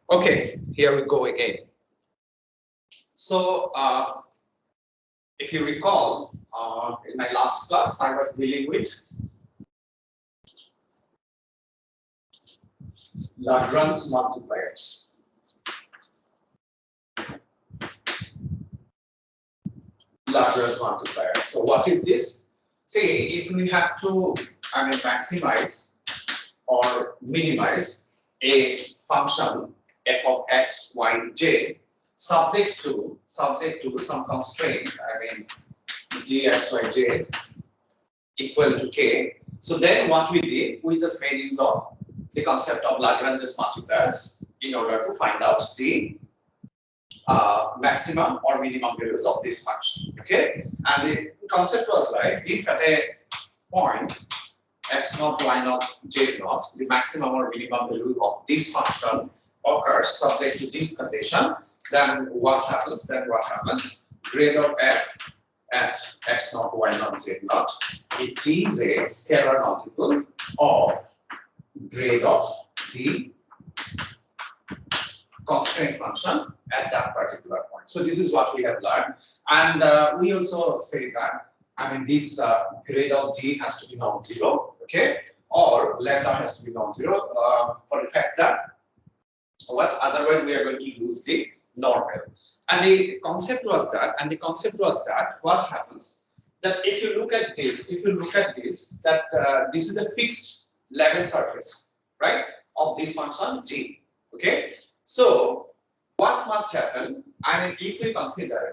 Okay, here we go again. So, if you recall, in my last class, I was dealing with Lagrange multipliers. Lagrange multiplier. So, what is this? Say, if we have to, maximize or minimize a function f of x, y, j, subject to some constraint, g, x, y, j equal to k. So then what we did, we just made use of the concept of Lagrange's multipliers in order to find out the maximum or minimum values of this function. Okay, and the concept was like, if at a point x naught, y naught, j naught, the maximum or minimum value of this function occurs subject to this condition, then what happens? Grade of f at x naught, y naught, z naught, it is a scalar multiple of grade of the constraint function at that particular point. So this is what we have learned, and we also say that this grade of g has to be non-zero, okay, or lambda has to be non-zero for the fact that otherwise we are going to lose the normal. And the concept was that, what happens that if you look at this, that this is a fixed level surface, right, of this function g, okay. So what must happen? If we consider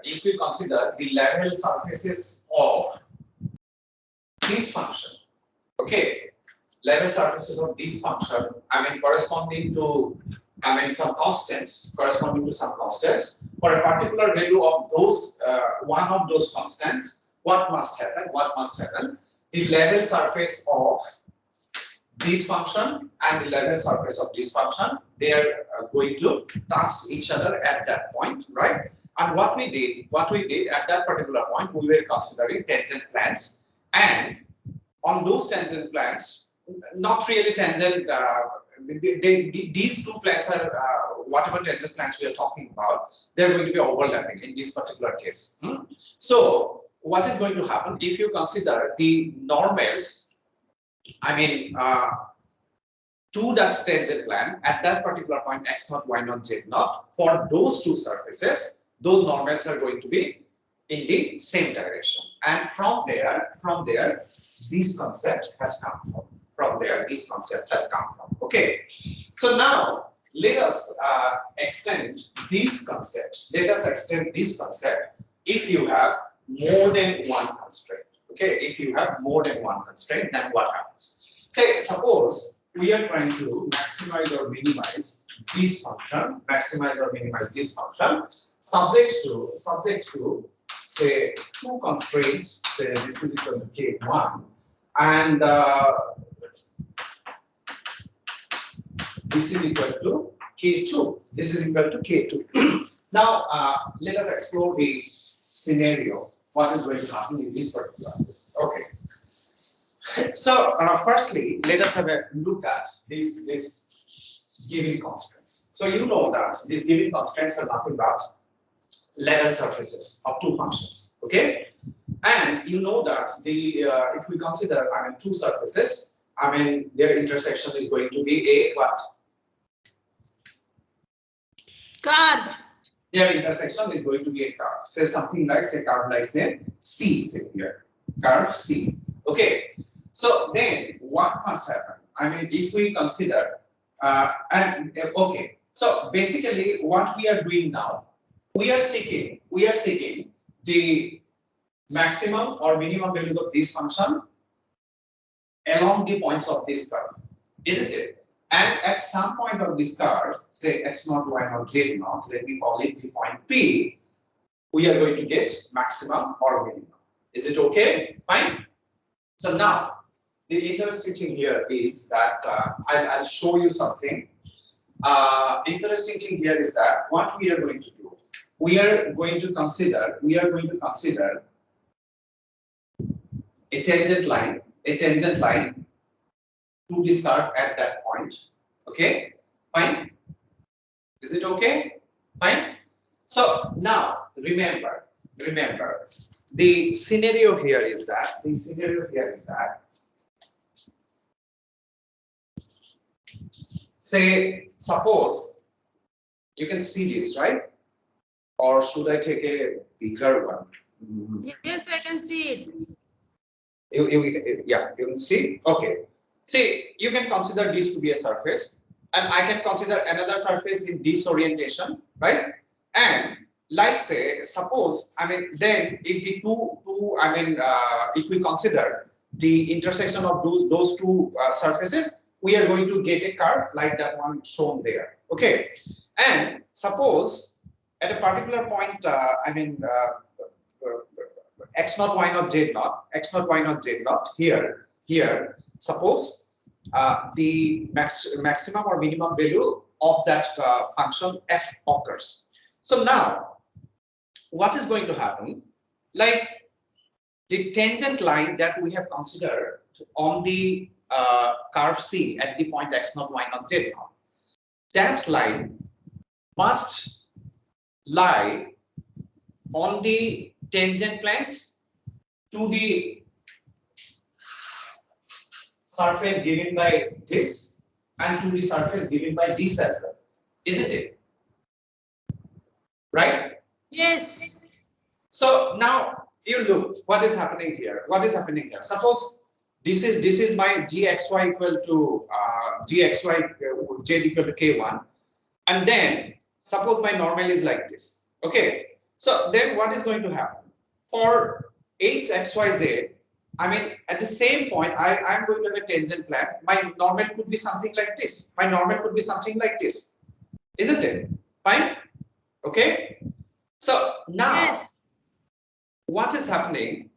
the level surfaces of this function, okay, level surfaces of this function, corresponding to some constants, for a particular value of those one of those constants, what must happen? The level surface of this function and the level surface of this function, they are going to touch each other at that point, right? And what we did at that particular point, we were considering tangent planes, and on those tangent planes, not really tangent, these two planes are whatever tangent planes we are talking about, they're going to be overlapping in this particular case. So what is going to happen if you consider the normals, to that tangent plane at that particular point x naught, y naught, z naught, for those two surfaces, those normals are going to be in the same direction, and from there this concept has come from. Okay, so now let us extend this concept. If you have more than one constraint. Okay, if you have more than one constraint, then what happens? Say, suppose we are trying to maximize or minimize this function, subject to say two constraints. Say this is equal to k1 and this is equal to k2. Now let us explore the scenario. What is going to happen in this particular case? Okay. So firstly, let us have a look at this given constraints. So you know that these given constraints are nothing but level surfaces of two functions. Okay, and you know that the if we consider two surfaces, their intersection is going to be a what? Curve. Their intersection is going to be a curve. Say something like, curve like say C, say here, curve C. Okay. So then what must happen? If we consider okay. So basically, what we are doing now, we are seeking the maximum or minimum values of this function along the points of this curve, isn't it? And at some point of this curve, say x naught, y naught, z naught, let me call it the point P, we are going to get maximum or minimum. Is it okay? Fine. So now, the interesting thing here is that I'll show you something. Interesting thing here is that what we are going to do, we are going to consider a tangent line to this curve at that point. Okay, fine. Is it okay? Fine. So now remember, the scenario here is that say suppose you can see this, right? Or should I take a bigger one? Yes, I can see it. Yeah, you can see. Okay. See, you can consider this to be a surface, and I can consider another surface in this orientation, right? And like say, suppose, I mean, then if the if we consider the intersection of those two surfaces, we are going to get a curve like that one shown there. Okay. And suppose at a particular point, x naught, y naught, z naught, x naught, y naught, z naught, here, suppose the maximum or minimum value of that function f occurs. So now, what is going to happen? Like the tangent line that we have considered on the curve C at the point x naught, y naught, z naught, that line must lie on the tangent planes to the surface given by this and to the surface given by this as well, isn't it? Right? Yes. So now you look what is happening here. Suppose this is my gxy equal to gxy z equal to k1, and then suppose my normal is like this. Okay. So then what is going to happen for h x y z? I mean, at the same point, I'm going to have a tangent plan. My normal could be something like this. My normal could be something like this, isn't it? Fine. Okay. So now, Yes. what is happening?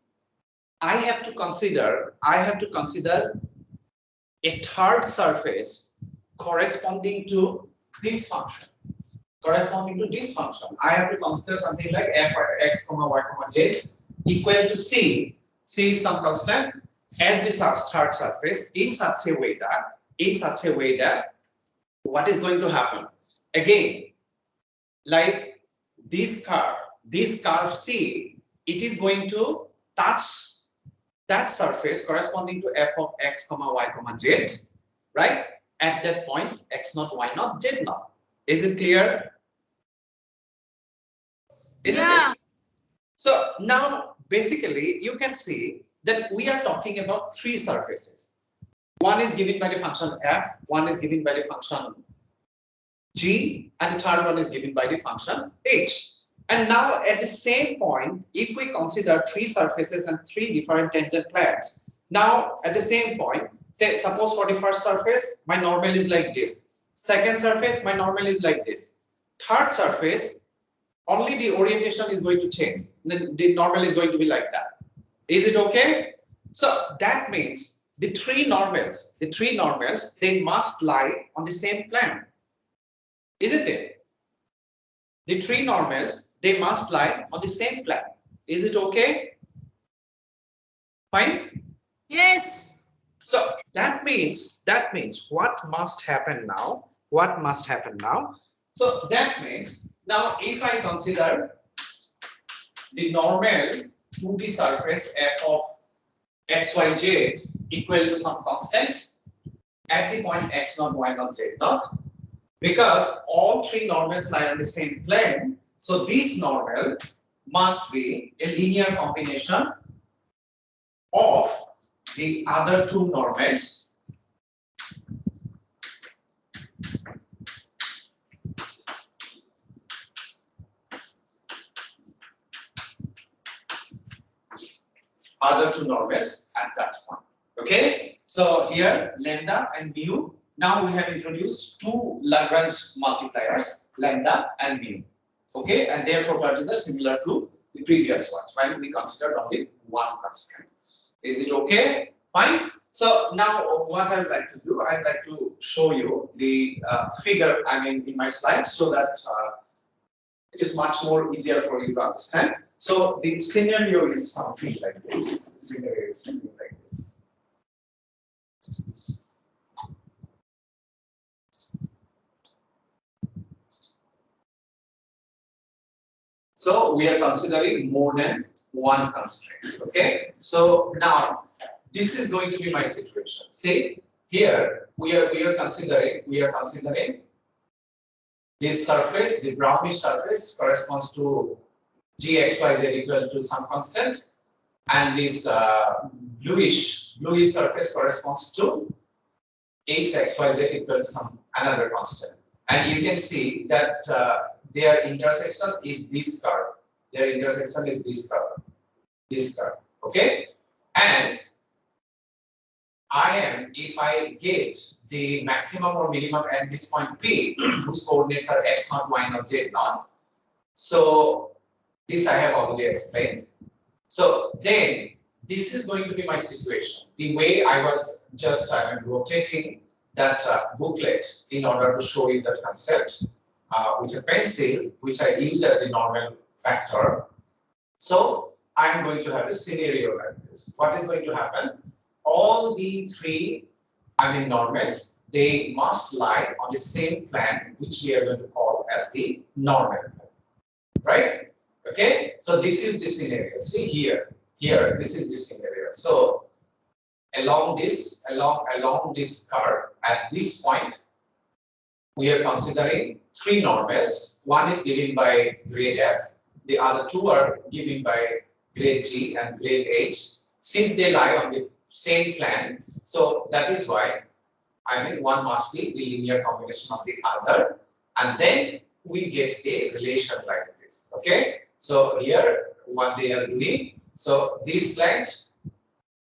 I have to consider a third surface corresponding to this function. I have to consider something like f x comma y comma z equal to c. C is some constant as the third surface in such a way that what is going to happen? Again, like this curve C, it is going to touch that surface corresponding to f of x comma y comma z, right? At that point, x naught, y naught, z naught. Is it clear? Isn't Yeah. it? So now basically you can see that we are talking about three surfaces. One is given by the function f, one is given by the function g, and the third one is given by the function h. And now at the same point, if we consider three surfaces and three different tangent planes, now at the same point, say suppose for the first surface, my normal is like this. Second surface, my normal is like this. Third surface, only the orientation is going to change. The normal is going to be like that. Is it okay? So that means the three normals, they must lie on the same plane. Isn't it? The three normals, they must lie on the same plane. Is it okay? Fine? Yes. So that means what must happen now? So that means now if I consider the normal to the surface f of xyz equal to some constant at the point x naught, y naught, z naught, because all three normals lie on the same plane, so this normal must be a linear combination of the other two normals at that point. Okay, so here lambda and mu. Now we have introduced two Lagrange multipliers, lambda and mu. Okay, and their properties are similar to the previous ones when we considered only one constant. Is it okay? Fine. So now what I would like to do, I'd like to show you the figure, in my slides, so that it is much more easier for you to understand. So the scenario is something like this. So we are considering more than one constraint. Okay. So now this is going to be my situation. See here we are considering this surface, the brownish surface corresponds to g x y z equal to some constant, and this bluish surface corresponds to h x y z equal to some another constant. And you can see that their intersection is this curve. Their intersection is this curve. This curve. Okay, and if I get the maximum or minimum at this point P, whose coordinates are x naught, y naught, z naught. So this I have already explained. So then this is going to be my situation. The way I was just rotating that booklet in order to show you that concept with a pencil, which I used as a normal factor. So I am going to have a scenario like this. What is going to happen? All the three, normals, they must lie on the same plane, which we are going to call as the normal plane, right? Okay, so this is the scenario. See here, this is the scenario. So along this curve, at this point, we are considering three normals. One is given by grade F, the other two are given by grade G and grade H. Since they lie on the same plane, so that is why one must be the linear combination of the other, and then we get a relation like this. Okay, so here what they are doing, so this length,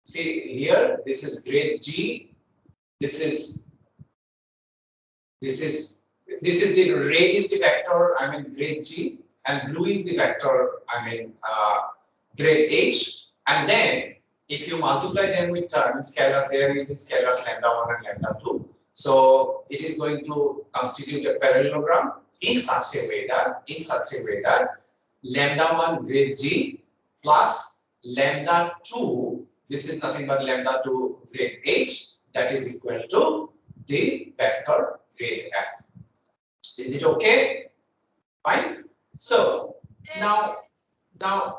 see here, this is grade G, this is the red is the vector, grade G, and blue is the vector, grade H, and then if you multiply them with scalars, they are using scalars lambda 1 and lambda 2. So it is going to constitute a parallelogram in such a way that lambda 1 grade G plus lambda 2, this is nothing but lambda 2 grade H, that is equal to the vector grade F. Is it okay? Fine. So now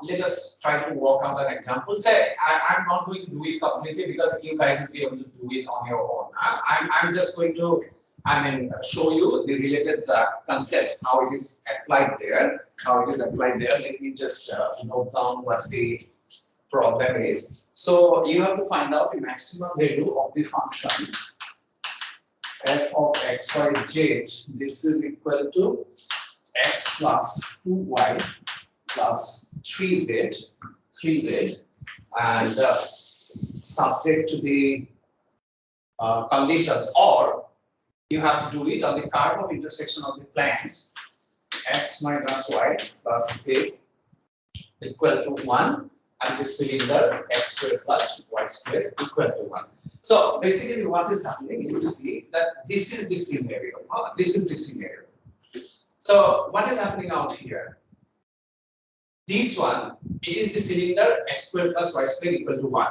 let us try to work out an example. Say I'm not going to do it completely because you guys will be able to do it on your own. I'm just going to show you the related concepts, how it is applied there. Let me just note down what the problem is. So you have to find out the maximum value of the function f of x, y, z. This is equal to x plus 2y plus 3z, and subject to the conditions, or you have to do it on the curve of intersection of the planes x minus y plus z equal to 1, and the cylinder x squared plus y squared equal to 1. So basically what is happening, you see that this is the scenario. So what is happening out here? This one, it is the cylinder x squared plus y squared equal to 1.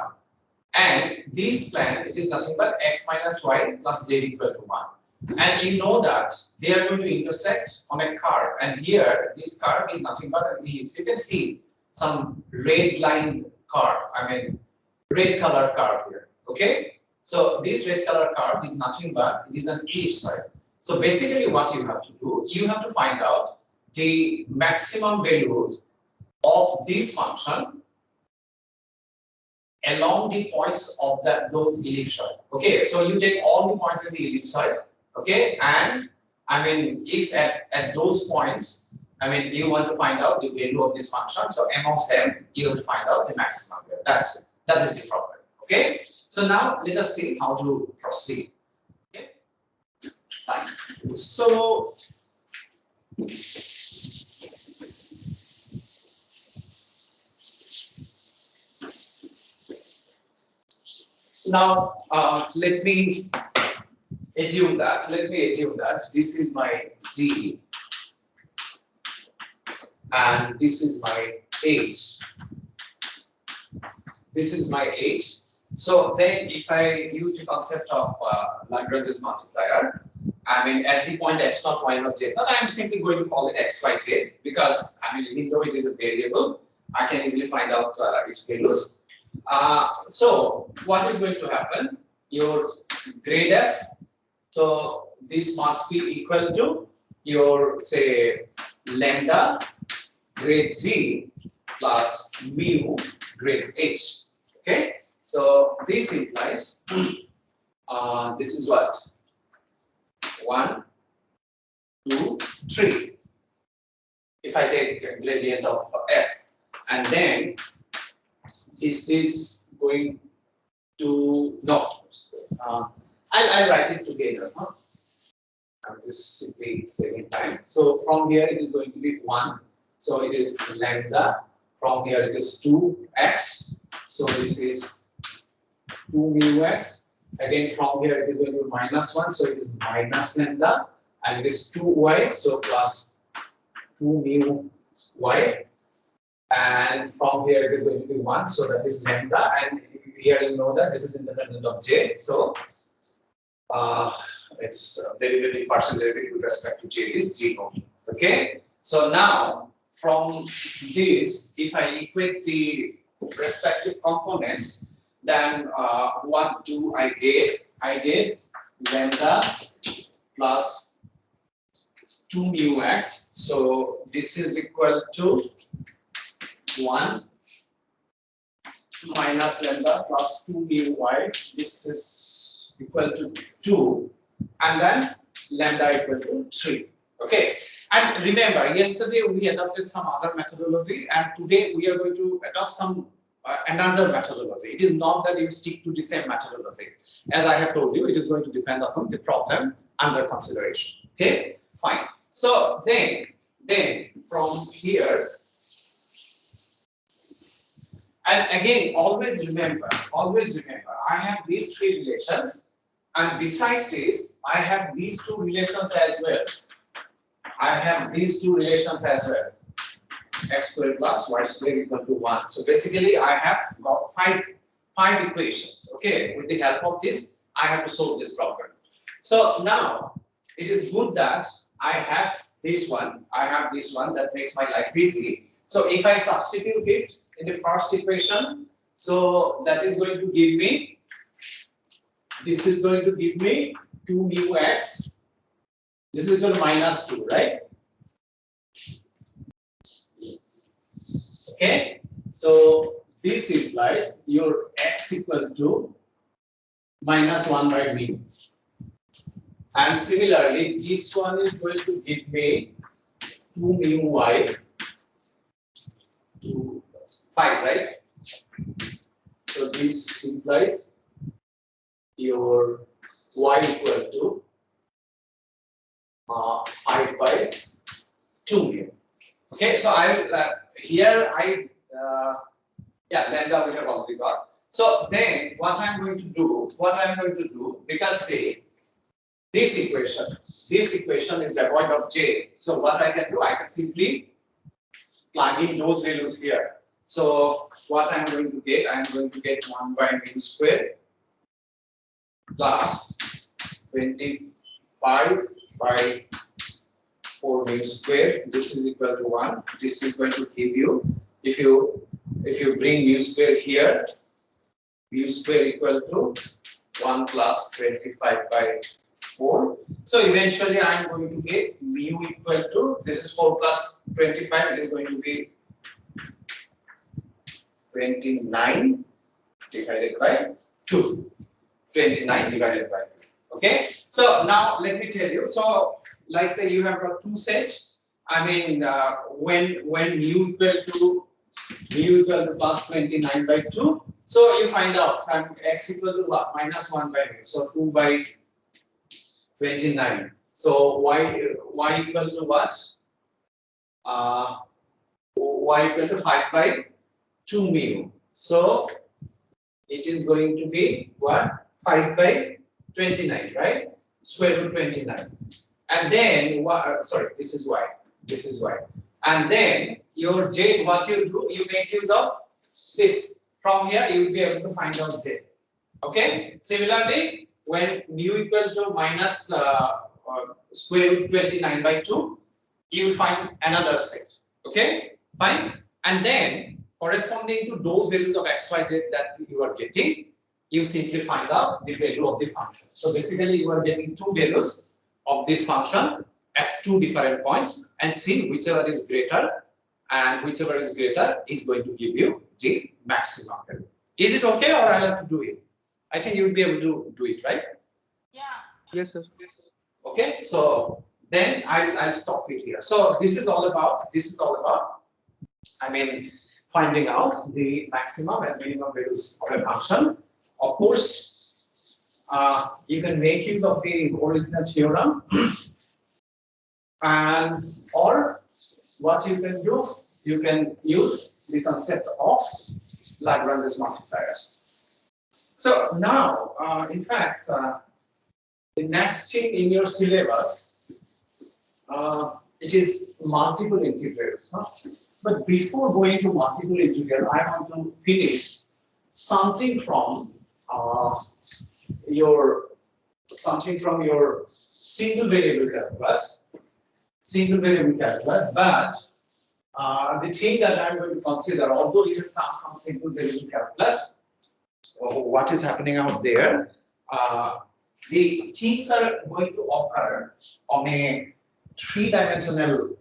And this plane, it is nothing but x minus y plus z equal to 1. And you know that they are going to intersect on a curve. And here, this curve is nothing but an ellipse. You can see some red line curve, red color curve here. Okay? So this red color curve is nothing but, it is an ellipsoid. So basically what you have to do, you have to find out the maximum values of this function along the points of those ellipsoid. Okay, so you take all the points in the ellipsoid, okay, and if at those points, you want to find out the value of this function, so amongst them you have to find out the maximum value. That's it. That is the problem. Okay, so now let us see how to proceed. Okay, fine. So now let me assume that this is my Z and this is my H. So then if I use the concept of Lagrange's multiplier, I mean, at the point x naught, y naught, z naught, I'm simply going to call it x, y, z because I mean, even though it is a variable, I can easily find out its values. So what is going to happen? Your grade f. So this must be equal to your say lambda grade z plus mu grade h. Okay. So this implies this is what 1, 2, 3. If I take a gradient of f, and then this is going to no. I'll write it together. Huh? I'm just simply saving time. So from here it is going to be 1. So it is lambda. From here it is 2x. So this is 2 mu x. Again from here it is going to be minus 1. So it is minus lambda. And it is 2y. So plus 2 mu y. And from here it is going to be 1. So that is lambda. And here you know that this is independent of j. So its derivative, partial derivative with respect to j is 0. Okay. So now from this, if I equate the respective components, then what do I get? I get lambda plus 2 mu x. So this is equal to 1 minus lambda plus 2 mu y. This is equal to 2, and then lambda equal to 3. Okay. And remember, yesterday we adopted some other methodology, and today we are going to adopt some another methodology. It is not that you stick to the same methodology. As I have told you, it is going to depend upon the problem under consideration. Okay, fine. So then from here, and again, always remember, I have these 3 relations, and besides this, I have these 2 relations as well. X squared plus y squared equal to 1. So basically, I have got five equations. Okay, with the help of this, I have to solve this problem. So now it is good that I have this one. That makes my life easy. So if I substitute it in the first equation, so that is going to give me. This is going to give me 2 mu x. This is equal to minus 2, right? Okay, so this implies your x equal to minus 1 by mu. And similarly, this one is going to give me 2 mu y, 2 plus 5, right? So this implies your y equal to 5 by 2 mu. Okay, so lambda we have already got. So then what I'm going to do, because say this equation is devoid of j. So what I can do, I can simply plug in those values here. So what I'm going to get, 1 by mu squared plus 25 by 4 mu squared. This is equal to 1. This is going to give you, if you bring mu squared here, mu squared equal to 1 plus 25 by 4. So eventually I am going to get mu equal to, this is 4 plus 25, it is going to be 29 divided by 2. 29 divided by 2. Okay. So now let me tell you. So like say you have got 2 sets. I mean when mu equal to plus 29 by 2. So you find out x equal to what? Minus 1 by mu. So 2 by 29. So y equal to what? Y equal to 5 by 2 mu. So it is going to be what? 5 by 29, right? Square root 29. And then sorry, this is y. And then your j, what you do, you make use of this. From here you will be able to find out j. Okay. Similarly, when mu equal to minus square root 29 by 2, you will find another set. Okay, fine. And then corresponding to those values of x, y, z that you are getting, you simply find out the value of the function. So basically, you are getting two values of this function at two different points, and see whichever is greater, and whichever is greater is going to give you the maximum value. Is it okay, or I have to do it? I think you will be able to do it, right? Yeah. Yes, sir. Okay, so then I'll stop it here. So this is all about, I mean, finding out the maximum and minimum values of a function. Of course, you can make use of the original theorem, and or what you can do, you can use the concept of Lagrange's multipliers. So now, in fact, the next thing in your syllabus, it is multiple integrals. But before going to multiple integral, I want to finish something from your single variable calculus. But the thing that I'm going to consider, although it has come from single variable calculus, what is happening out there? The things are going to occur on a three-dimensional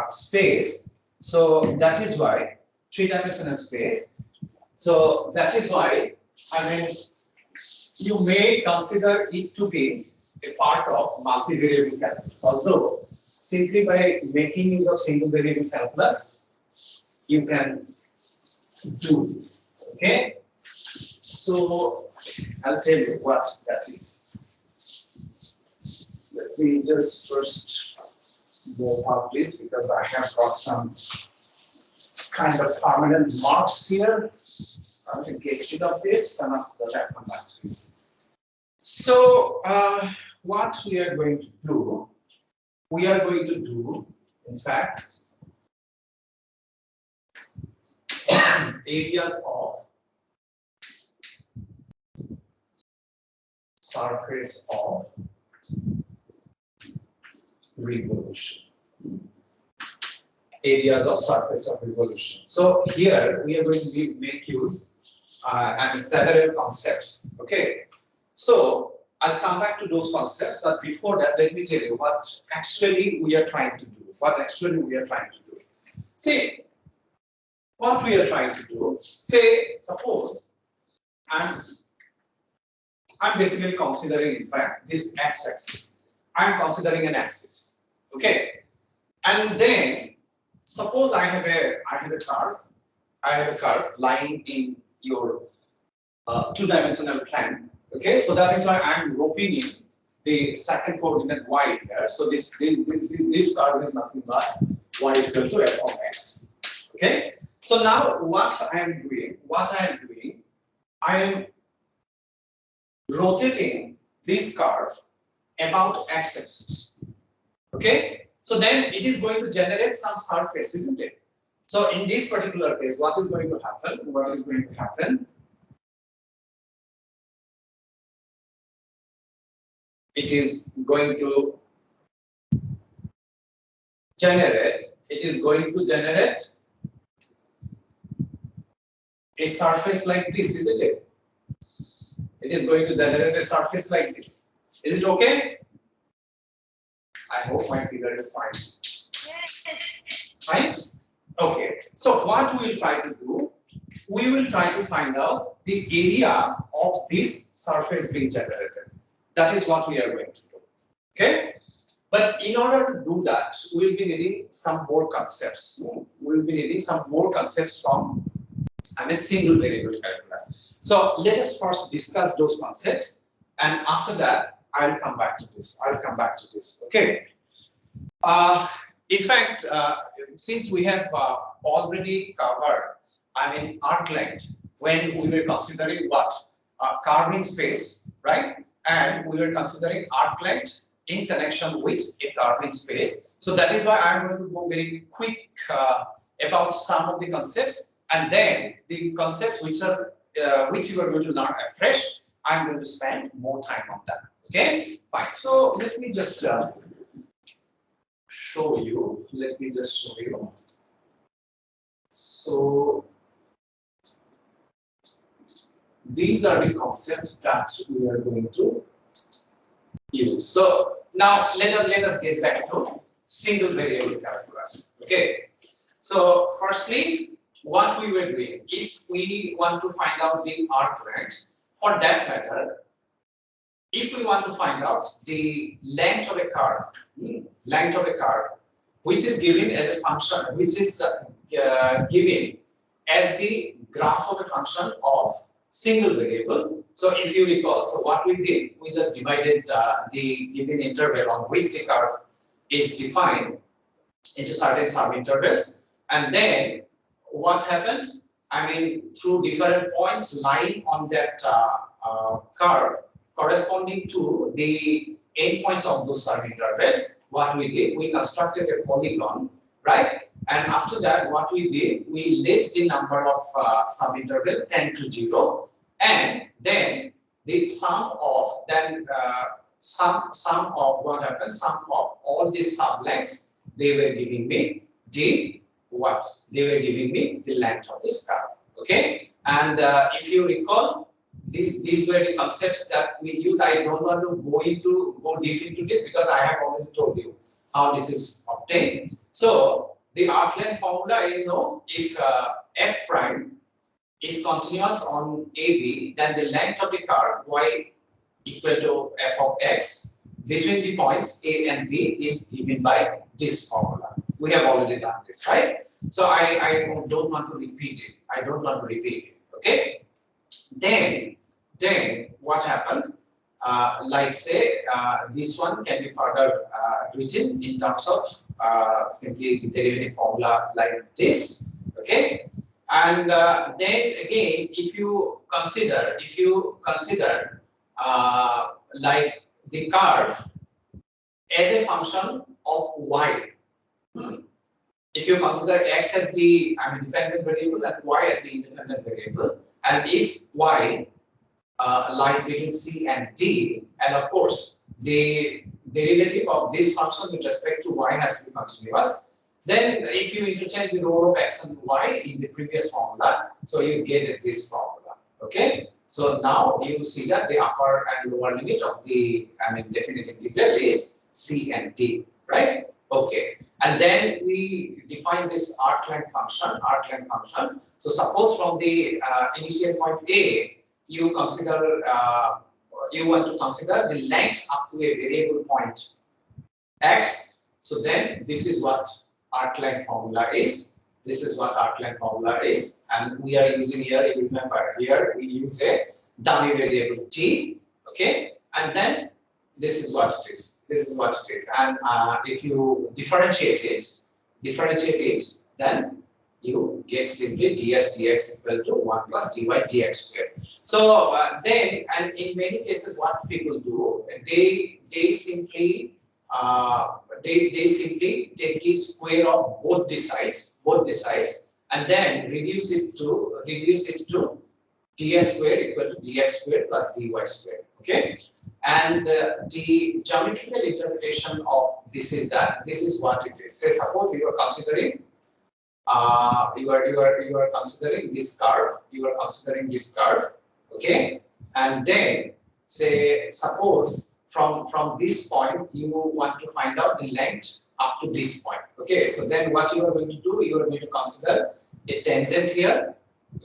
space. So that is why three-dimensional space. So that is why, I mean, you may consider it to be a part of multivariable calculus. Although simply by making use of single variable calculus, you can do this. Okay. So I'll tell you what that is. Let me just first go out this, because I have got some kind of permanent marks here. I will get rid of this, and after that I come back to it. So what we are going to do, in fact, areas of surface of revolution. Areas of surface of revolution. So here we are going to make use and several concepts. Okay. So I'll come back to those concepts, but before that, let me tell you what actually we are trying to do. See, what we are trying to do. Say, suppose I'm basically considering, in fact, this x-axis. I'm considering an axis. Okay. And then suppose I have a curve lying in your two-dimensional plane. Okay, so that is why I'm roping in the second coordinate y here. So this curve is nothing but y equal to f of x. Okay, so now what I am doing, I am rotating this curve about x-axis. Okay, so then it is going to generate some surface, isn't it? So in this particular case, what is going to happen? It is going to generate a surface like this, isn't it? It is going to generate a surface like this. Is it okay? I hope my figure is fine. Yes. Fine? Okay. So what we will try to do, we will try to find out the area of this surface being generated. That is what we are going to do. Okay? But in order to do that, we will be needing some more concepts. We will be needing some more concepts from, single variable calculus. So let us first discuss those concepts, and after that, I will come back to this. Okay. In fact, since we have already covered, arc length when we were considering what curving space, right? And we were considering arc length in connection with a curving space. So that is why I'm going to go very quick about some of the concepts, and then the concepts which you are going to learn afresh, I'm going to spend more time on that. Okay, fine. So let me just show you. Let me just show you. So these are the concepts that we are going to use. So now let us get back to single variable calculus. Okay. So firstly, what we were doing, if we want to find out the arc length, for that matter, if we want to find out the length of a curve, which is given as a function, which is given as the graph of a function of single variable. So if you recall, so what we did, we just divided the given interval on which the curve is defined into certain subintervals, and then what happened? I mean, through different points lying on that curve corresponding to the endpoints of those subintervals, what we did, we constructed a polygon, right? And after that, what we did, we let the number of subinterval tend to 0, and then the sum of sum of what happens, sum of all these sublengths, they were giving me the what? They were giving me the length of this curve. Okay, and if you recall, these were the concepts that we use. I don't want to go deep into this because I have already told you how this is obtained. So the arc length formula, you know, if f prime is continuous on AB, then the length of the curve y equal to f of x between the points A and B is given by this formula. We have already done this, right? So I don't want to repeat it. I don't want to repeat it. Okay. Then what happened? Like say this one can be further written in terms of simply the derivative formula like this. Okay. And then again, if you consider like the curve as a function of y. If you consider x as the dependent variable and y as the independent variable, and if y lies between c and d, and of course the derivative of this function with respect to y has to be continuous, then if you interchange the role of x and y in the previous formula, so you get this formula. Okay. So now you see that the upper and lower limit of the definite integral is c and d, right? Okay. And then we define this arc length function. So suppose from the initial point A, you consider you want to consider the length up to a variable point x. So then this is what arc length formula is. This is what arc length formula is, and we are using here. You remember here we use a dummy variable t. Okay, and then this is what it is. This is what it is, and if you differentiate it, then you get simply ds dx equal to 1 plus dy dx squared. So then, and in many cases, what people do, they simply take the square of both the sides, and then reduce it to ds squared equal to dx squared plus dy squared. Okay, and the geometrical interpretation of this is that this is what it is. Say suppose you are considering you are considering this curve. Okay, and then say suppose from this point you want to find out the length up to this point. Okay, so then what you are going to do, you are going to consider a tangent here.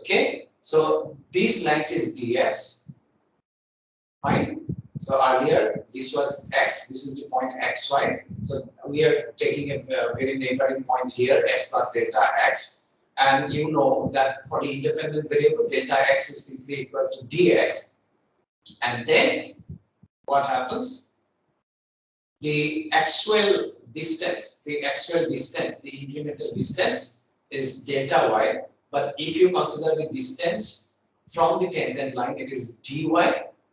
Okay, so this length is ds. Fine. So earlier this was x, this is the point xy. So we are taking a very neighboring point here, x plus delta x. And you know that for the independent variable, delta x is simply equal to dx. And then what happens? The actual distance, the incremental distance is delta y. But if you consider the distance from the tangent line, it is dy.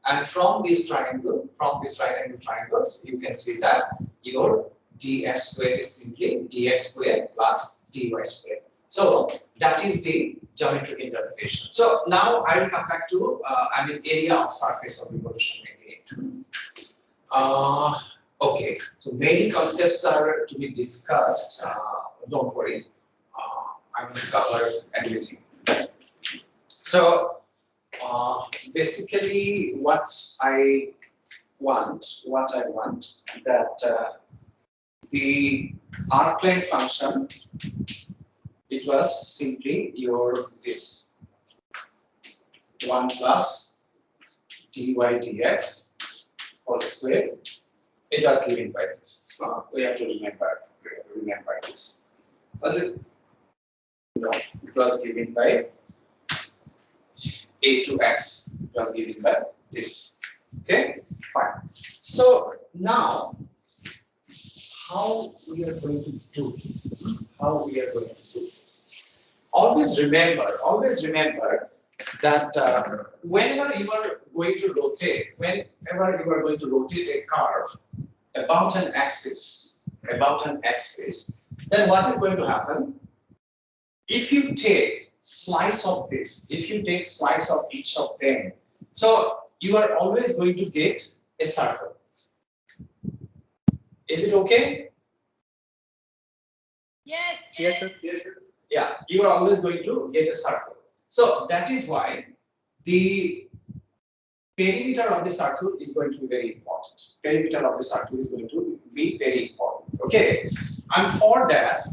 And from this triangle, right angle triangles, you can see that your ds squared is simply dx squared plus dy squared. So that is the geometric interpretation. So now I will come back to area of surface of revolution again. Okay, so many concepts are to be discussed. Don't worry, I'm going to cover everything. So basically, what I want that the arc length function, it was simply your this 1 plus dy dx whole square. It was given by this. We have to remember this. Was it? No, it was given by a to x. It was given by this. Okay, fine. So now, how we are going to do this? How we are going to do this? Always remember that whenever you are going to rotate, a curve about an axis, then what is going to happen? If you take slice of this, if you take slice of each of them, so you are always going to get a circle. Is it okay? Yes. Yes, sir. Yes. Yeah, you are always going to get a circle. So that is why the perimeter of the circle is going to be very important. Perimeter of the circle is going to be very important. Okay, and for that,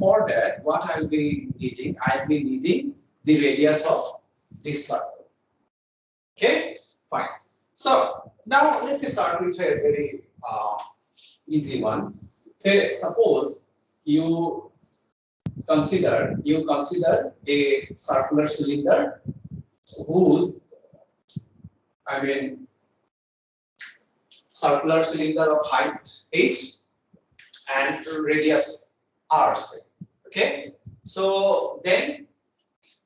what I'll be needing? I'll be needing the radius of this circle. Okay, fine. So now let me start with a very easy one. Say, suppose you consider a circular cylinder whose, circular cylinder of height h and radius r, say. Okay, so then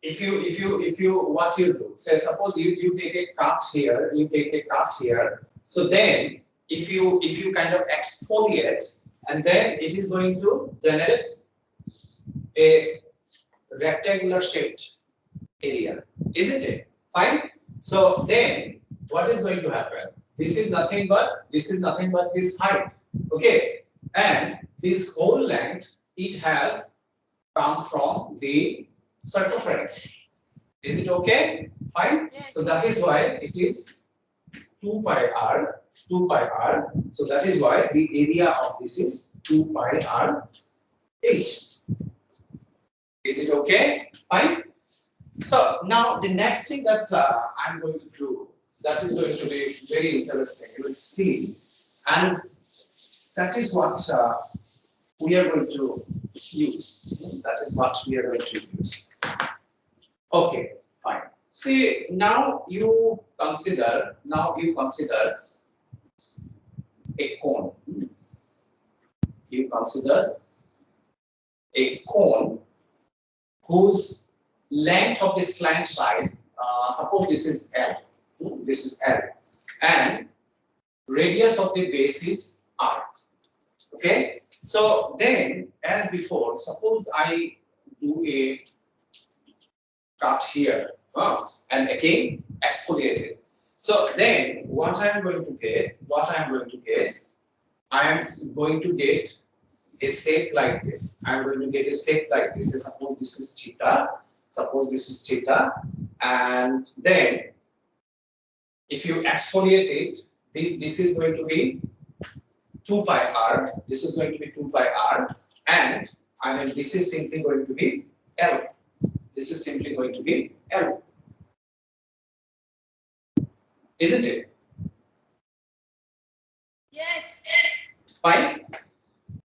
if you what you do, say suppose you take a cut here, so then if you kind of exfoliate, and then it is going to generate a rectangular shaped area, isn't it? Fine. So then what is going to happen? This is nothing but this height. Okay, and this whole length, it has come from the circumference. Is it okay? Fine. Yes. So that is why it is 2 pi r. So that is why the area of this is 2 pi r h. Is it okay? Fine. So now the next thing that I'm going to do, that is going to be very interesting. You will see, and that is what we are going to use. Okay, fine. See, now you consider a cone. You consider a cone whose length of the slant side, suppose this is L, and radius of the base is R. Okay, so then as before, suppose I do a cut here, and again exfoliate it. So then what I am going to get, I am going to get a shape like this. I'm going to get a shape like this. Suppose this is theta, and then if you exfoliate it, this is going to be 2 pi r. This is going to be 2 pi r, and this is simply going to be L. This is simply going to be L. Isn't it? Yes. Fine.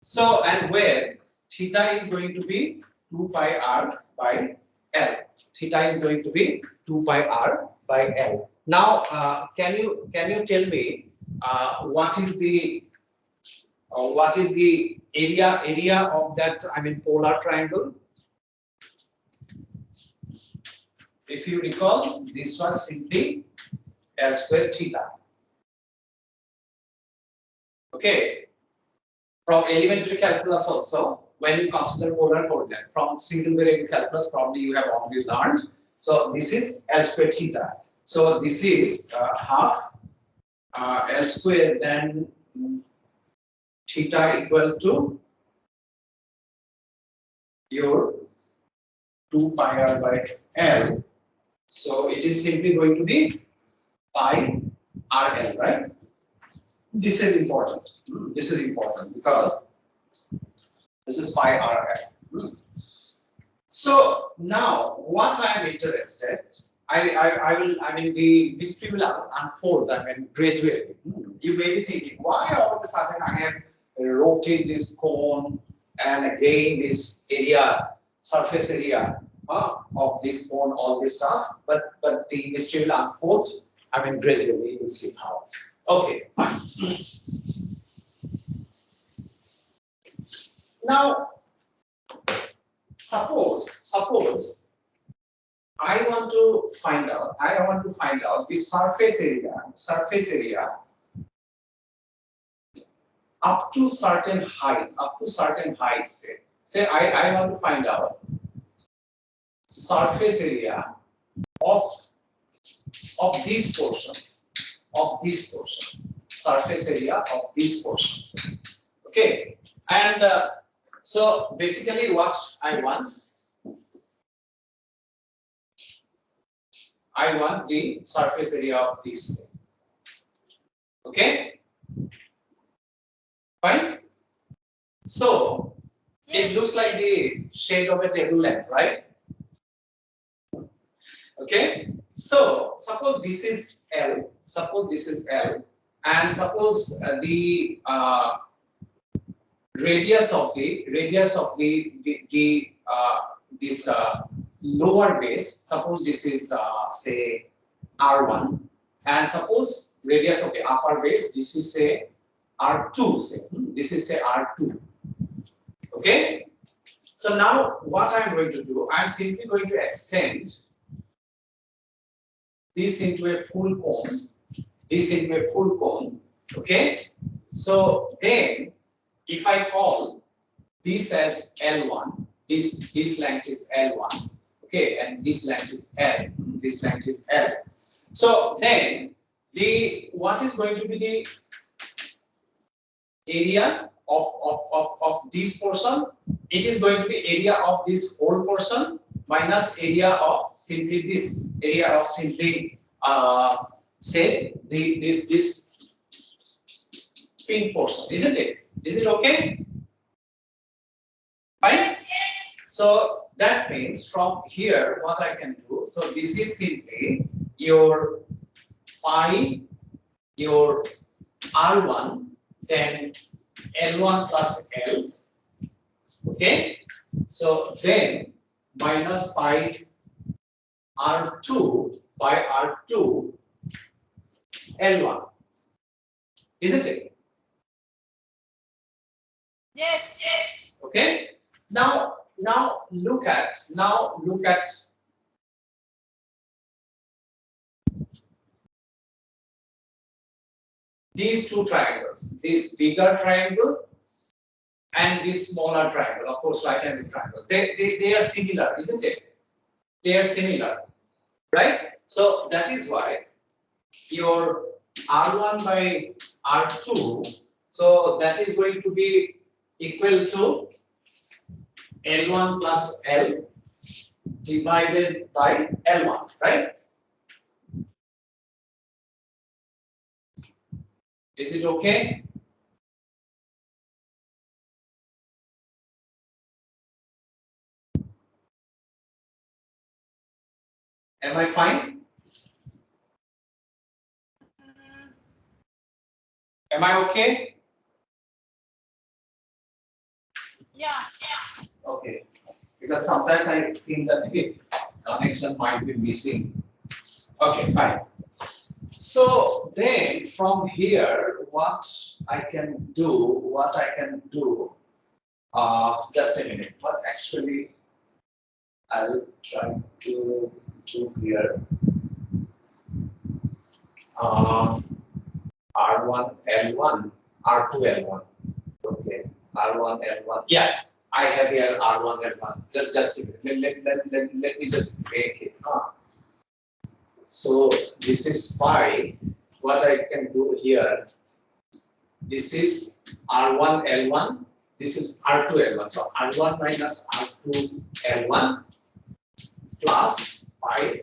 So, and where theta is going to be 2 pi r by L. Theta is going to be 2 pi r by L. Now, can you tell me what is the area of that polar triangle? If you recall, this was simply L square theta. Okay. From elementary calculus also, when you consider polar coordinate, from single variable calculus, probably you have already learned. So this is L square theta. So this is half L square then theta equal to your 2 pi r by L. So it is simply going to be pi RL, right? This is important. This is important because this is pi RL. So now what I am interested, I mean the history will unfold, I mean gradually. You may be thinking, why all of a sudden I have rotated this cone and again this area, surface area of this cone, all this stuff, but the history will unfold, I mean gradually, you will see how. Okay. Now suppose I want to find out the surface area up to certain height, say I want to find out surface area of this portion, surface area of these portions. Okay, and so basically what I want the surface area of this thing. Okay, fine. So it looks like the shade of a table lamp, right? Okay, so suppose this is L, and suppose the radius of this lower base, suppose this is say R1, and suppose radius of the upper base, this is say R2, this is say R2. Okay, so now what I'm going to do, I'm simply going to extend this into a full cone, okay? So then if I call this as L1, this length is L1, okay, and this length is L, So then what is going to be the area of this portion? It is going to be area of this whole portion minus area of simply this, say this pink portion, isn't it? Is it okay? Fine. Yes. So that means from here what I can do, so this is simply your pi, your R1, then L1 plus L, okay? So then minus pi R2 L1, isn't it? Yes. Okay. Now look at these two triangles, this bigger triangle and this smaller triangle, of course right angle triangle. They are similar, isn't it? They are similar, right? So that is why your R1 by R2, so that is going to be equal to L1 plus L divided by L1, right? Is it okay? Am I fine? Am I okay? Yeah. Okay. Because sometimes I think that the connection might be missing. Okay, fine. So then from here, what I can do, just a minute, what actually I'll try to do here. R1, L1, R2, L1. Okay, R1, L1. Yeah, I have here R1, L1. Just a minute. Let me just make it. So this is pi. What I can do here, This is R1 L1. This is R2 L1. So R1 minus R2 L1 plus pi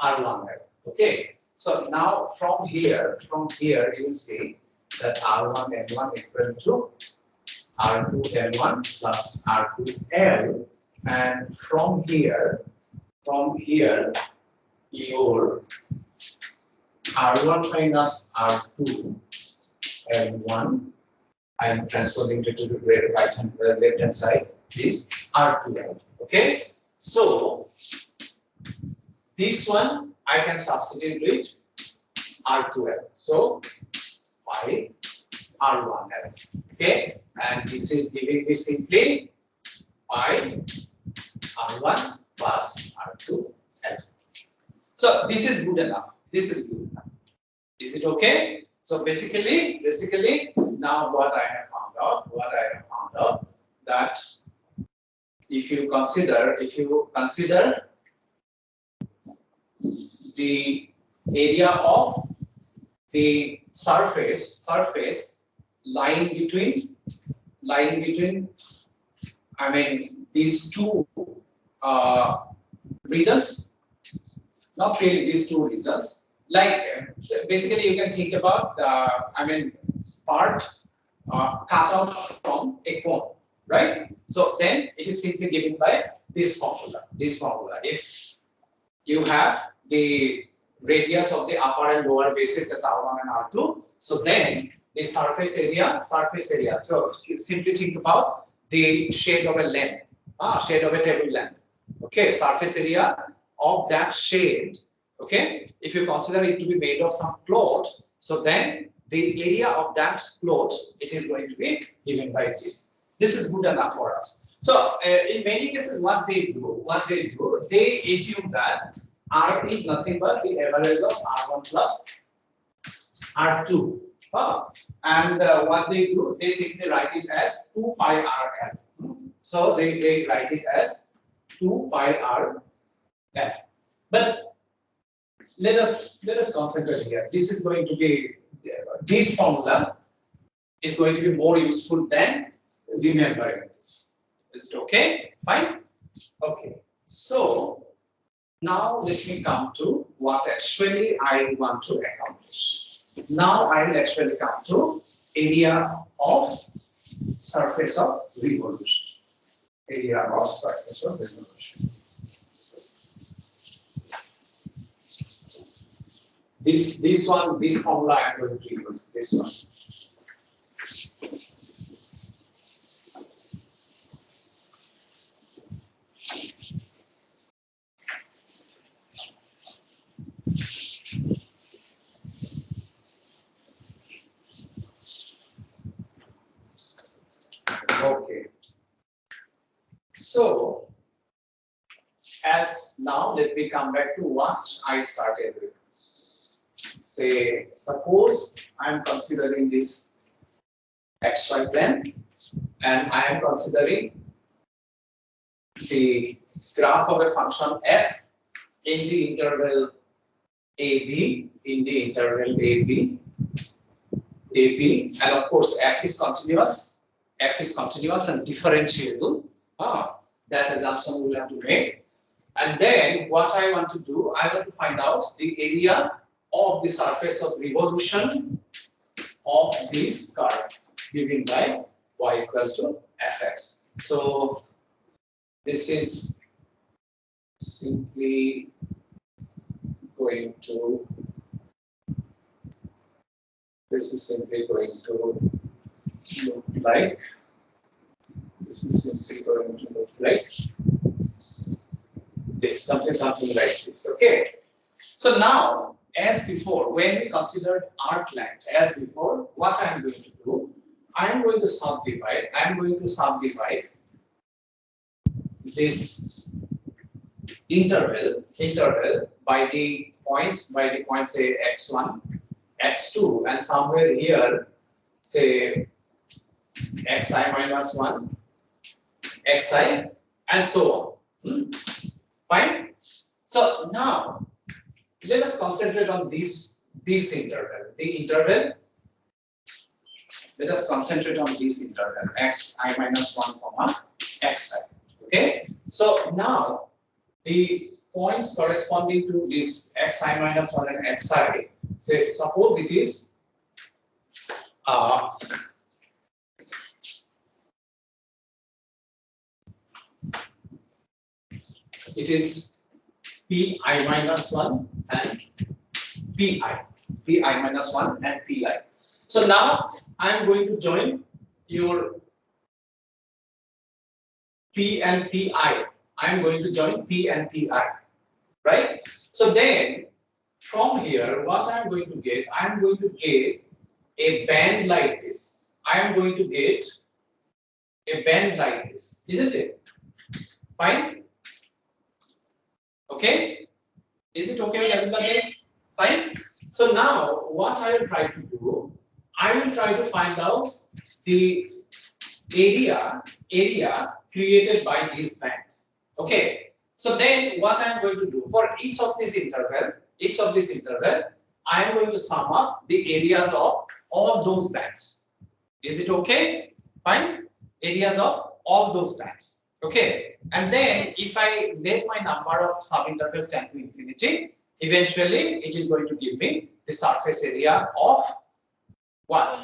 R1 L. Okay. So now from here you will see that R1 L1 equal to R2 L1 plus R2 L, and from here your R1 minus R2 L1, I am transposing it to the right hand left hand side, is R2L. Okay, so this one I can substitute with R2L. So pi R1L. Okay, and this is giving me simply pi R1 plus R2L. So this is good enough. This is good enough. Is it okay? So basically, now what I have found out that if you consider the area of the surface lying between I mean these two regions, not really these two regions. Like basically, you can think about the part cut out from a cone, right? So then it is simply given by this formula. If you have the radius of the upper and lower bases, that's R1 and R2. So then the surface area. So simply think about the shade of a lamp, shade of a table lamp. Okay, surface area of that shade. Okay, if you consider it to be made of some cloth, so then the area of that cloth, it is going to be given by this. This is good enough for us. So in many cases, what they do, they assume that R is nothing but the average of R1 plus R2. And what they do, they simply write it as 2 pi RL. So they write it as 2 pi RL. But let us concentrate here. This is going to be, this formula is going to be more useful than remembering this. Is it okay? Fine? Okay. So now let me come to what actually I want to accomplish. Now I will actually come to area of surface of revolution. Area of surface of revolution. This formula I am going to use, this one. Okay. So, as now let me come back to what I started with. Say, suppose I am considering this xy plane and I am considering the graph of a function f in the interval AB, and of course f is continuous and differentiable. That assumption we'll have to make. And then what I want to do, I want to find out the area of the surface of revolution of this curve given by y equal to fx. So this is simply going to look like this, something like this. Okay. So now, as before, when we considered arc length, as before, what I am going to do, I am going to subdivide this interval by the points say x1, x2, and somewhere here say xi minus 1, xi, and so on. Fine. So now let us concentrate on this interval. The interval let us concentrate on this interval xi minus 1 comma xi. Okay, so now the points corresponding to this xi minus 1 and xi, say suppose it is pi minus 1 and pi minus 1 and pi. So now I am going to join your p and pi. I am going to join p and pi, right? So then from here, what I am going to get? I am going to get a band like this. I am going to get a band like this, isn't it? Fine. Okay. Is it okay with everybody? Yes. Fine. So now what I will try to do, I will try to find out the area created by this band. Okay. So then what I am going to do for each of this interval, I am going to sum up the areas of all those bands. Is it okay? Fine. Areas of all those bands. Okay. And then if I let my number of subintervals tend to infinity, eventually it is going to give me the surface area of what?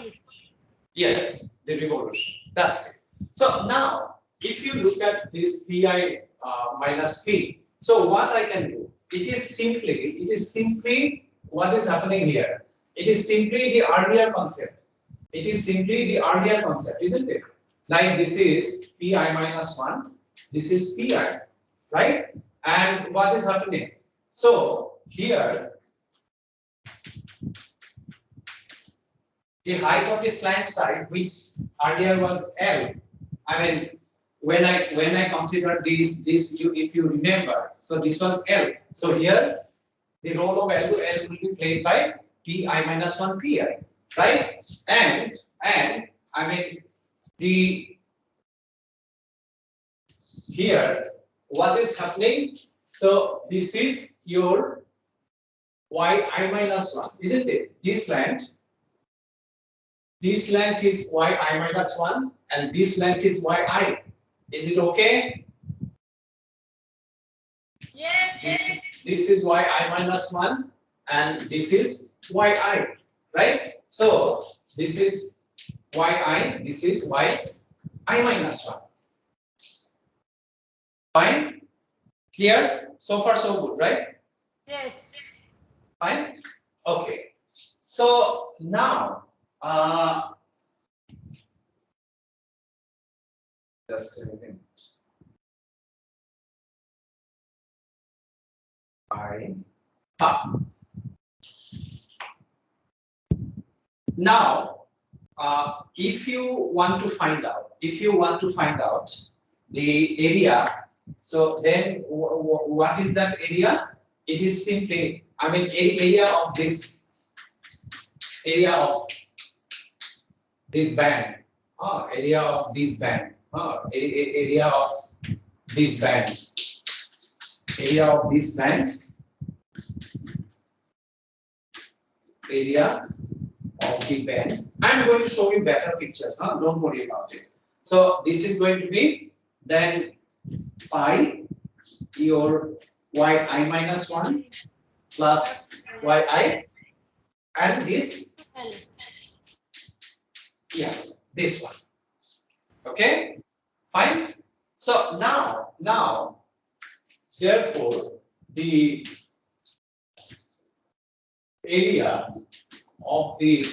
Yes, the revolution. That's it. So now, if you look at this pi minus p, so what I can do? It is simply what is happening here. It is simply the earlier concept. It is simply the earlier concept, isn't it? Like this is pi minus 1, this is pi, right? And what is happening? So here, the height of the slant side, which earlier was L. I mean, when I consider this if you remember, so this was L. So here, the role of L will be played by pi minus 1 pi, right? And I mean the here what is happening? So this is your yi minus 1, isn't it? This length is yi minus 1 and this length is yi. Is it okay? Yes. This is yi minus 1 and this is yi, right? So this is yi, this is yi minus 1. Fine? Clear? So far so good, right? Yes. Fine? Okay. So now, just a minute. Now, if you want to find out the area, so then what is that area? It is simply, I mean, area of this band. Area of this band. Area of this band. Area of this band. Area of the band. I'm going to show you better pictures. Don't worry about it. So this is going to be then pi your yi minus 1 plus yi and this, yeah, this one. Okay, fine. So now therefore the area of the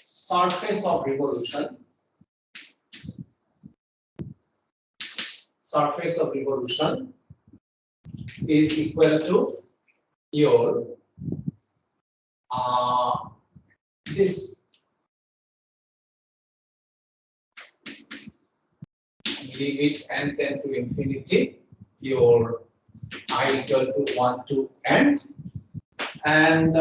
surface of revolution is equal to your this limit n tend to infinity your I equal to 1 to n and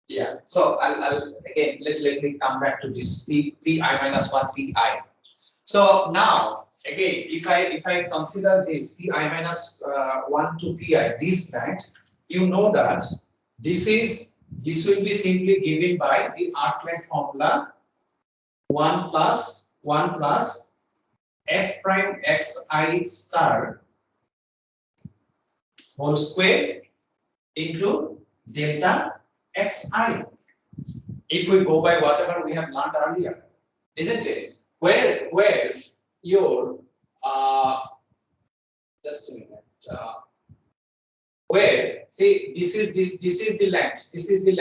yeah, so I'll again let me come back to this pi minus 1 pi. So now again, if I consider this pi minus 1 to pi, this that you know that this is This will be simply given by the arc length formula 1 plus f prime xi star whole square into delta xi. If we go by whatever we have learned earlier, isn't it? Where your just a minute. Where see this is the length, this is the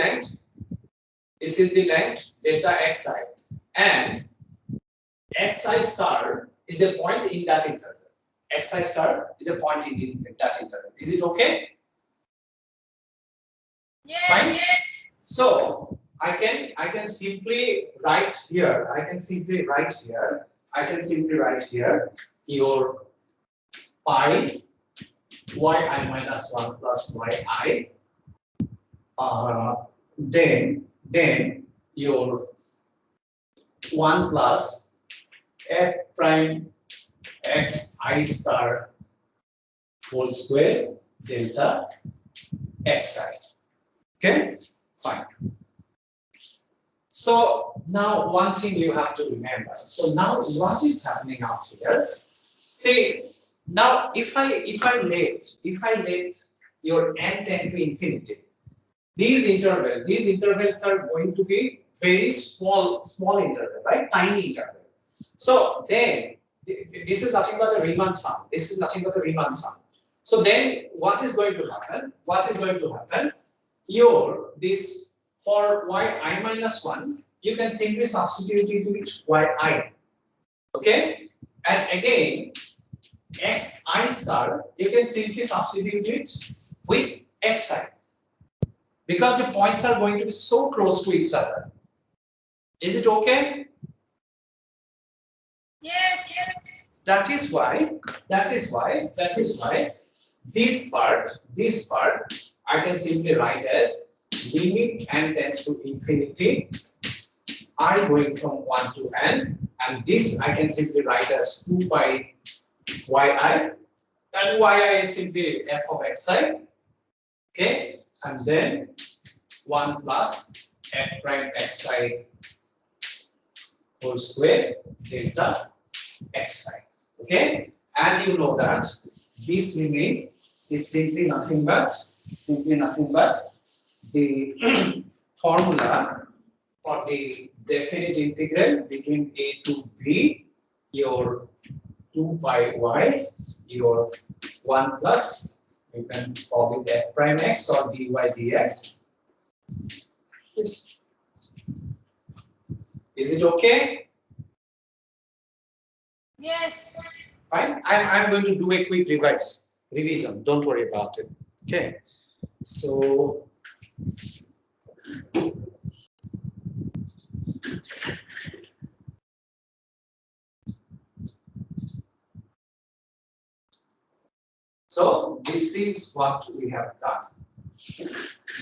length delta xi, and xi star is a point in that interval. Xi star is a point in that interval. Is it okay? Yes. Fine. Yes. So I can simply write here. I can simply write here your pi yi minus 1 plus yi. Then your 1 plus f prime x I star whole square delta xi. Okay, fine. So now one thing you have to remember. So now what is happening out here? See, now if I let your n tend to infinity, these intervals are going to be very small interval, right? Tiny interval. So then this is nothing but a Riemann sum. This is nothing but a Riemann sum. So then what is going to happen? Your this for yi minus 1, you can simply substitute it with yi. Okay? And again, xi star, you can simply substitute it with xi. Because the points are going to be so close to each other. Is it okay? Yes. That is why this part I can simply write as limit n tends to infinity I going from 1 to n, and this I can simply write as 2 pi yi, and yi is simply f of xi. Okay, and then 1 plus f prime xi whole square delta xi. Okay, and you know that this limit is simply nothing but the formula for the definite integral between a to b, your 2 pi y, your 1 plus, you can call it f prime x or dy dx. Is it okay? Yes. Fine. I'm going to do a quick revision. Don't worry about it. Okay. So this is what we have done.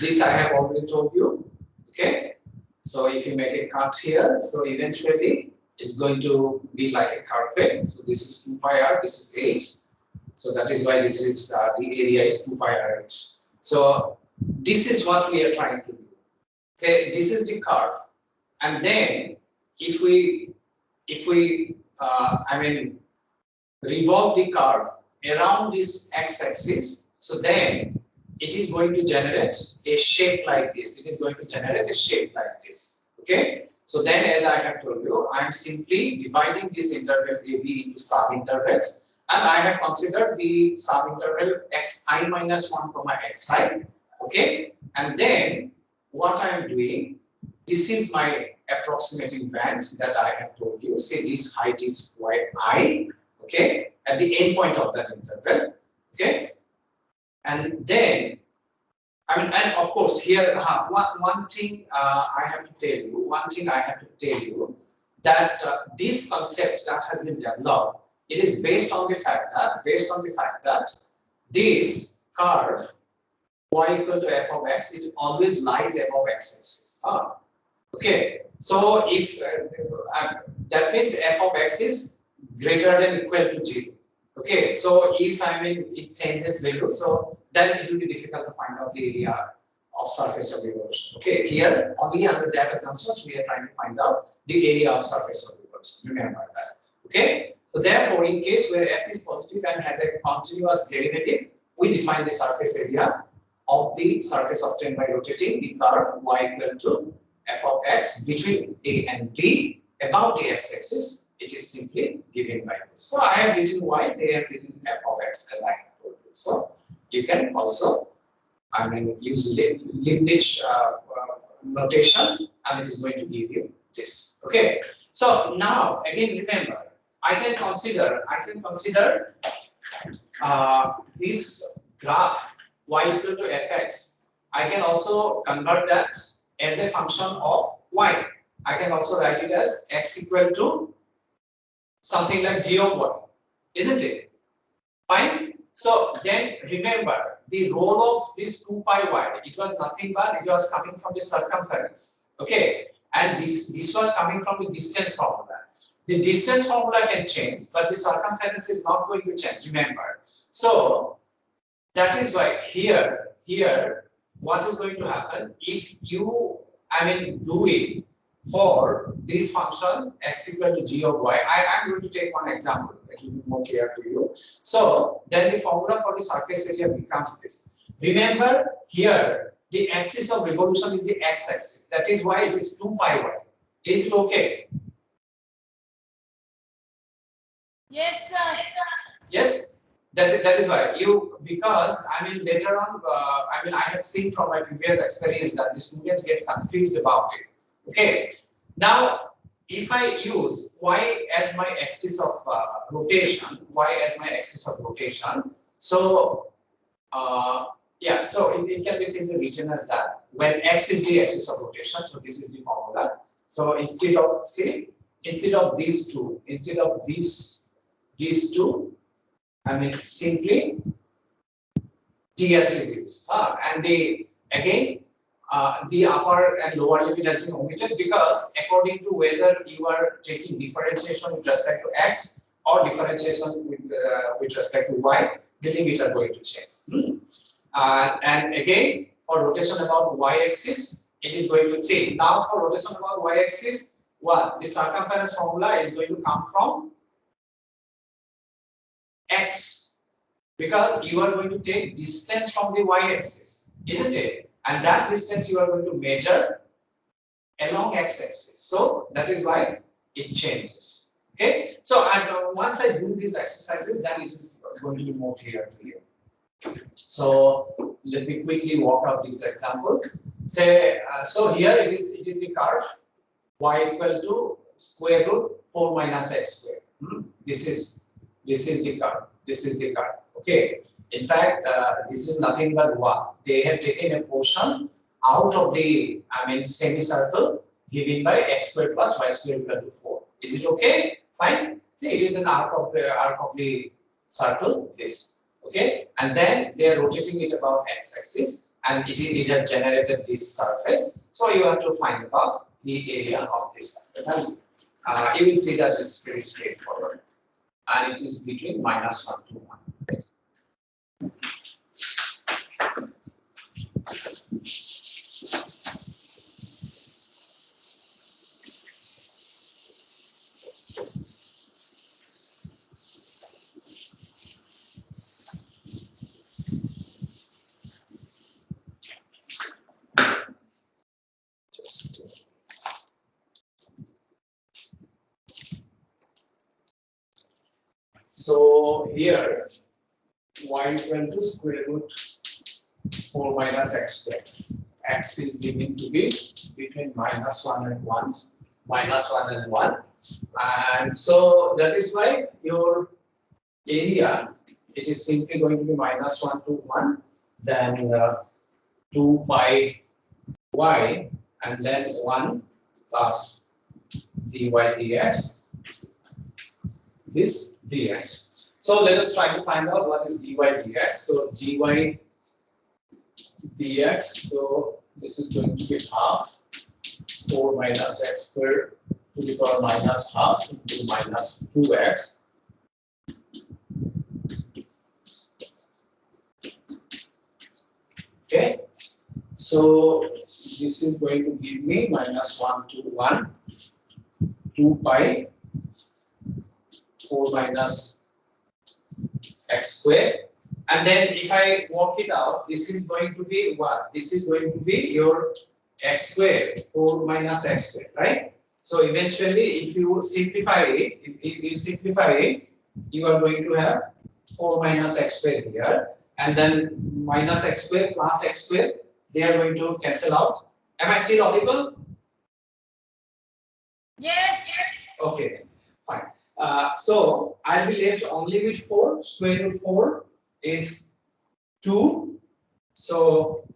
This I have already told you. Okay. So if you make a cut here, so eventually it's going to be like a carpet. So this is 2 pi r, this is h. So that is why this is the area is 2 pi r h. So this is what we are trying to do. Say this is the curve, and then if we revolve the curve around this x-axis, so then it is going to generate a shape like this. It is going to generate a shape like this. Okay. So then, as I have told you, I am simply dividing this interval AB into sub-intervals, and I have considered the sub-interval xi minus 1 comma xi. Okay. And then what I am doing, this is my approximating band that I have told you. Say this height is yi. Okay. At the end point of that interval. Okay. And then, and of course here one thing I have to tell you, that this concept that has been developed, it is based on the fact that this curve y equal to f of x, it always lies above x-axis. Okay, so if that means f of x is greater than equal to 0. Okay, so if it changes value, so then it will be difficult to find out the area of surface of revolution. Okay, here only under that assumptions we are trying to find out the area of surface of revolution. Remember that. Okay, so therefore, in case where f is positive and has a continuous derivative, we define the surface area of the surface obtained by rotating the curve y equal to f of x between a and b about the x-axis. It is simply given by this. So I have written y, they have written f of x as I have told you. So you can also, use Lagrange notation, and it is going to give you this. Okay. So now again, remember, I can consider this graph y equal to fx. I can also convert that as a function of y. I can also write it as x equal to something like g of y, isn't it? Fine. So then remember the role of this 2 pi y. It was nothing but it was coming from the circumference. Okay, and this was coming from the distance formula. The distance formula can change, but the circumference is not going to change. Remember. So that is why here what is going to happen if you do it for this function x equal to g of y. I am going to take one example. It will be more clear to you. So then the formula for the surface area becomes this. Remember here the axis of revolution is the x-axis. That is why it is 2 pi y. Is it okay? Yes, sir. Yes. That is why because later on I have seen from my previous experience that the students get confused about it. Okay. Now if I use y as my axis of rotation, so yeah, so it can be simply written as that when x is the axis of rotation. So this is the formula. So instead of these two, simply ds is used. And again, the upper and lower limit has been omitted because according to whether you are taking differentiation with respect to x or differentiation with respect to y, the limits are going to change. And again, for rotation about y-axis, it is going to change. Now for rotation about y-axis, the circumference formula is going to come from x, because you are going to take distance from the y-axis, isn't it? And that distance you are going to measure along x-axis. So that is why it changes. Okay. So once I do these exercises, then it is going to be more clear to you. So let me quickly walk out this example. Say so here it is the curve y equal to square root 4 minus x squared. This is the curve. Okay. In fact, this is nothing but what they have taken a portion out of the semicircle given by x squared plus y squared equal to 4. Is it okay? Fine. See, it is an arc of the circle. This. Okay. And then they are rotating it about x-axis, and it has generated this surface. So you have to find out the area of this surface. And you will see that it's pretty straightforward. And it is between -1 to 1. So here y equal to square root 4 minus x squared. X is given to be between -1 and 1, -1 and 1, and so that is why your area, it is simply going to be -1 to 1, then 2 pi y, and then 1 plus dy dx, this dx. So let us try to find out what is dy dx. So dy dx, so this is going to be half 4 minus x squared to the power minus half into minus 2x. Okay, So this is going to give me minus 1 to 1, 2 pi 4 minus x square. And then if I work it out, this is going to be what? This is going to be your x square, 4 minus x square, right? So eventually, if you simplify it, if you simplify it, you are going to have 4 minus x square here, and then minus x square plus x square, they are going to cancel out. Am I still audible? Yes. Okay, fine. So I'll be left only with 4. Square root 4 is 2. So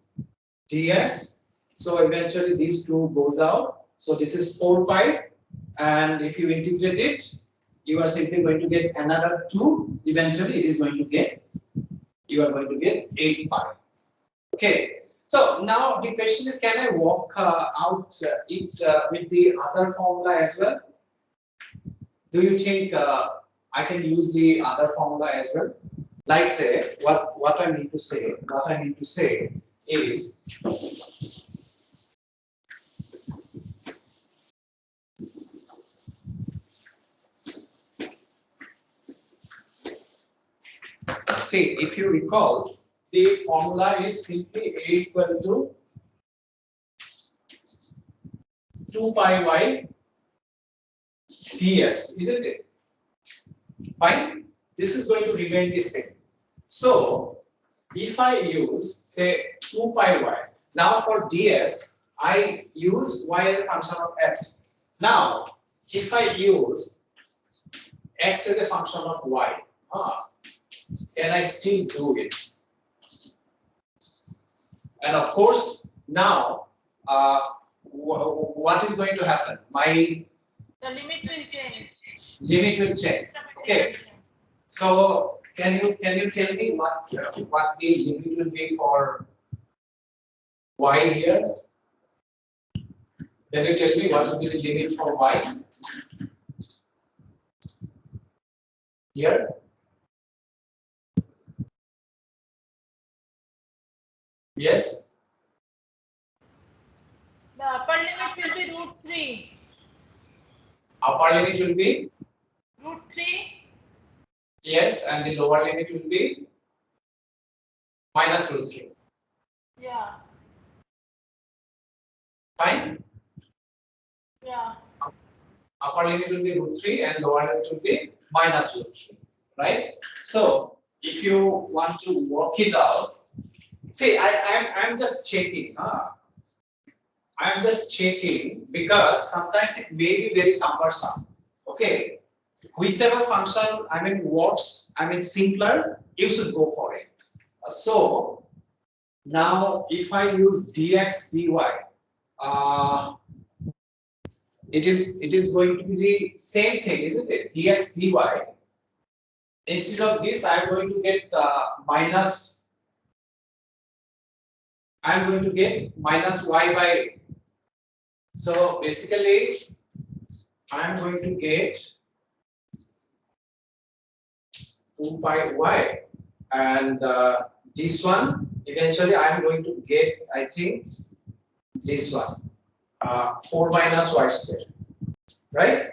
dx. So eventually these 2 goes out. So this is 4 pi. And if you integrate it, you are simply going to get another 2. Eventually it is going to get, you are going to get 8 pi. Okay. So now the question is, can I work out it with the other formula as well? Do you think I can use the other formula as well? Like say, what I need to say is, see, if you recall, the formula is simply A equal to 2 pi y ds, isn't it? Fine. This is going to remain the same. So if I use say 2 pi y, now for ds I use y as a function of x. Now if I use x as a function of y, can I still do it? And of course now what is going to happen? The limit will change. Limit will change. Okay. So can you tell me what the limit will be for y here? Can you tell me what will be the limit for y here? Yes. The upper limit will be root 3. Upper limit will be Root 3? yes, and the lower limit will be minus root 3. Yeah. Fine. Yeah. Upper limit will be root 3 and lower limit will be minus root 3. Right? So if you want to work it out, see, I'm just checking. I'm just checking because sometimes it may be very cumbersome. Okay, whichever function works, simpler, you should go for it. So now if I use dx dy, it is going to be the same thing, isn't it? Dx dy. Instead of this, I'm going to get minus. I'm going to get minus y by. So basically, I'm going to get 2 pi y, and this one eventually I'm going to get, I think, this one 4 minus y square, right?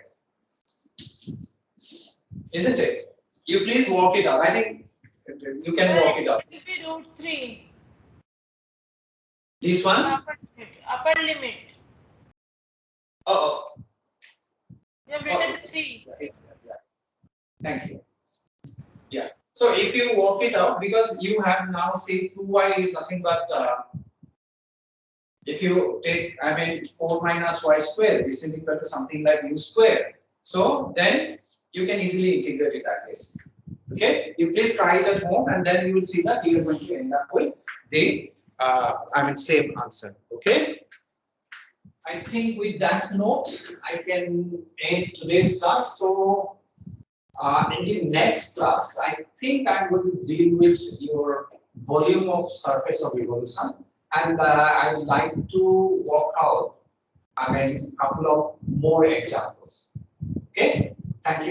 Isn't it? You please work it out. I think you can work it out. It will be root 3. This one? Upper limit. Oh. You have written 3. Yeah. Thank you. Yeah. So if you work it out, because you have now say 2y is nothing but if you take 4 minus y square, this is equal to something like u square. So then you can easily integrate it like this. Okay, you please try it at home, and then you will see that you are going to end up with the same answer. Okay. I think with that note, I can end today's class. So in the next class, I think I'm going to deal with your volume of surface of revolution, and I would like to work out a couple of more examples. Okay, thank you.